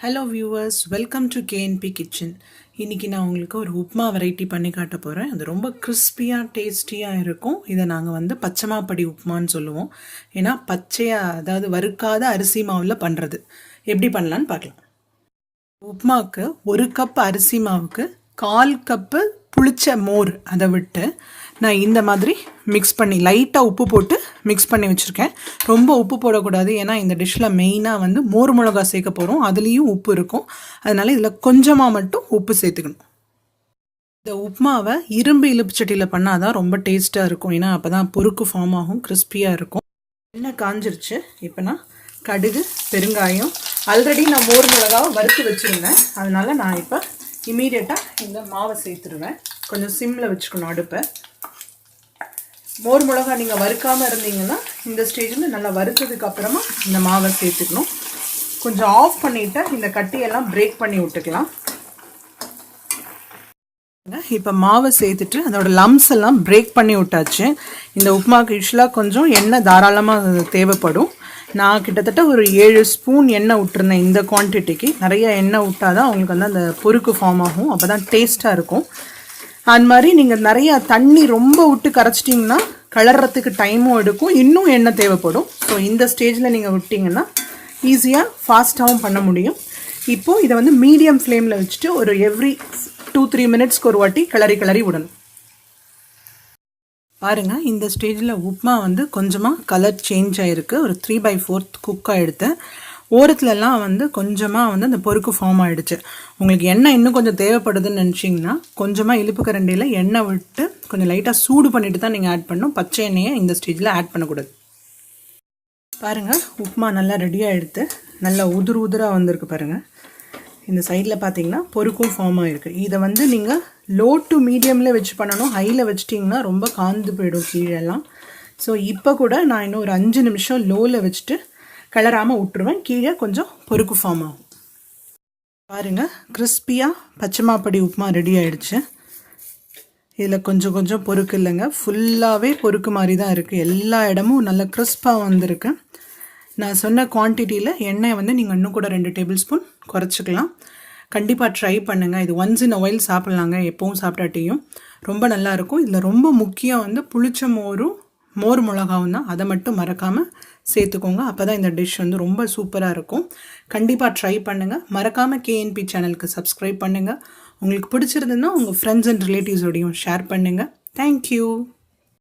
Hello viewers, welcome to KNP kitchen. இன்றைக்கி நான் உங்களுக்கு ஒரு உப்மா வெரைட்டி பண்ணி காட்ட போகிறேன். அது ரொம்ப கிறிஸ்பியாக டேஸ்டியாக இருக்கும். இதை நாங்கள் பச்சைமாப்படி உப்மான்னு சொல்லுவோம். ஏன்னா பச்சையாக, அதாவது வறுக்காத அரிசி மாவில் பண்ணுறது. எப்படி பண்ணலான்னு பார்க்கலாம். உப்மாவுக்கு 1 கப் அரிசி மாவுக்கு 1/4 கப்பு புளிச்ச மோர் அதை விட்டு நான் இந்த மாதிரி மிக்ஸ் பண்ணி லைட்டாக உப்பு போட்டு மிக்ஸ் பண்ணி வச்சுருக்கேன். ரொம்ப உப்பு போடக்கூடாது, ஏன்னா இந்த டிஷ்ஷில் மெயினாக மோர் மிளகா சேர்க்க போகிறோம். அதுலேயும் உப்பு இருக்கும். அதனால் இதில் கொஞ்சமாக மட்டும் உப்பு சேர்த்துக்கணும். இந்த உப்மாவை இரும்பு இலுப்புச்சட்டியில் பண்ணால் தான் ரொம்ப டேஸ்ட்டாக இருக்கும். ஏன்னா அப்போ தான் பொறுக்கு ஃபார்ம் ஆகும், கிறிஸ்பியாக இருக்கும். எண்ணெய் காஞ்சிருச்சு. இப்போ நான் கடுகு, பெருங்காயம், ஆல்ரெடி நான் மோர் மிளகாவை வறுத்து வச்சுருந்தேன். அதனால் நான் இப்போ இமீடியட்டாக இந்த மாவை சேர்த்துருவேன். கொஞ்சம் சிம்மில் வச்சுக்கணும் அடுப்பை. மோர் மிளகா நீங்கள் வறுக்காமல் இருந்தீங்கன்னா இந்த ஸ்டேஜில் நல்லா வறுத்ததுக்கு அப்புறமா இந்த மாவை சேர்த்துக்கணும். கொஞ்சம் ஆஃப் பண்ணிவிட்டு இந்த கட்டியெல்லாம் பிரேக் பண்ணி விட்டுக்கலாம். இப்போ மாவை சேர்த்துட்டு அதோட லம்ஸ் எல்லாம் பிரேக் பண்ணி விட்டாச்சு. இந்த உப்புமாவுக்கு யூஸ்வலாக கொஞ்சம் எண்ணெய் தாராளமாக தேவைப்படும். நான் கிட்டத்தட்ட ஒரு 7 ஸ்பூன் எண்ணெய் விட்டுருந்தேன் இந்த குவான்டிட்டிக்கு. நிறைய எண்ணெய் விட்டால் தான் உங்களுக்கு அந்த பொறுக்கு ஃபார்ம் ஆகும். அப்போ தான் டேஸ்ட்டாக இருக்கும். அது மாதிரி நீங்கள் நிறையா தண்ணி ரொம்ப விட்டு கரைச்சிட்டிங்கன்னா கலர்றதுக்கு டைமும் எடுக்கும், இன்னும் எண்ணெய் தேவைப்படும். ஸோ இந்த ஸ்டேஜில் நீங்கள் விட்டிங்கன்னா ஈஸியாக ஃபாஸ்ட்டாகவும் பண்ண முடியும். இப்போது இதை மீடியம் ஃப்ளேமில் வச்சுட்டு ஒரு எவ்ரி 2-3 மினிட்ஸ்க்கு ஒரு வாட்டி கிளறி விடணும். பாருங்கள், இந்த ஸ்டேஜில் உப்மா கொஞ்சமாக கலர் சேஞ்ச் ஆகிருக்கு. ஒரு 3/4 குக்காக எடுத்தேன். ஓரத்துலலாம் கொஞ்சமாக அந்த பொறுக்கு ஃபார்ம் ஆகிடுச்சு. உங்களுக்கு எண்ணெய் இன்னும் கொஞ்சம் தேவைப்படுதுன்னு நினச்சிங்கன்னா கொஞ்சமாக இழுப்பு கரண்டியில் எண்ணெய் விட்டு கொஞ்சம் லைட்டாக சூடு பண்ணிவிட்டு தான் நீங்கள் ஆட் பண்ணணும். பச்சை எண்ணெயை இந்த ஸ்டேஜில் ஆட் பண்ணக்கூடாது. பாருங்கள், உப்மா நல்லா ரெடியாக எடுத்து நல்லா உதிராக வந்திருக்கு பாருங்கள். இந்த சைடில் பார்த்தீங்கன்னா பொறுக்கும் ஃபார்ம் ஆகிருக்கு. இதை நீங்கள் லோ டு மீடியமில் வச்சு பண்ணணும். ஹையில் வச்சிட்டிங்கன்னா ரொம்ப காந்து போயிடும் கீழெல்லாம். ஸோ இப்போ கூட நான் இன்னும் ஒரு 5 நிமிஷம் லோவில் வச்சுட்டு கிளறாமல் விட்டுருவேன். கீழே கொஞ்சம் பொறுக்கு ஃபார்ம் ஆகும். பாருங்கள், கிறிஸ்பியாக பச்சைமாப்படி உப்புமா ரெடி ஆகிடுச்சு. இதில் கொஞ்சம் பொறுக்கு இல்லைங்க, ஃபுல்லாகவே பொறுக்கு மாதிரி தான் இருக்குது. எல்லா இடமும் நல்ல கிறிஸ்பாக வந்திருக்கு. நான் சொன்ன குவான்டிட்டியில் எண்ணெய் நீங்கள் இன்னும் கூட 2 டேபிள் ஸ்பூன் குறைச்சிக்கலாம். கண்டிப்பாக ட்ரை பண்ணுங்கள். இது ஒன்ஸ் இன் அ வைல் சாப்பிட்லாங்க, எப்போவும் சாப்பிட்டாட்டியும் ரொம்ப நல்லாயிருக்கும். இதில் ரொம்ப முக்கியம் புளிச்ச மோர் மிளகாவும் தான். அதை மட்டும் மறக்காமல் சேர்த்துக்கோங்க. அப்போ தான் இந்த டிஷ் ரொம்ப சூப்பராக இருக்கும். கண்டிப்பாக ட்ரை பண்ணுங்கள். மறக்காமல் கேஎன்பி சேனலுக்கு சப்ஸ்கிரைப் பண்ணுங்கள். உங்களுக்கு பிடிச்சிருந்துன்னா உங்கள் ஃப்ரெண்ட்ஸ் அண்ட் ரிலேட்டிவ்ஸோடையும் ஷேர் பண்ணுங்கள். தேங்க்யூ.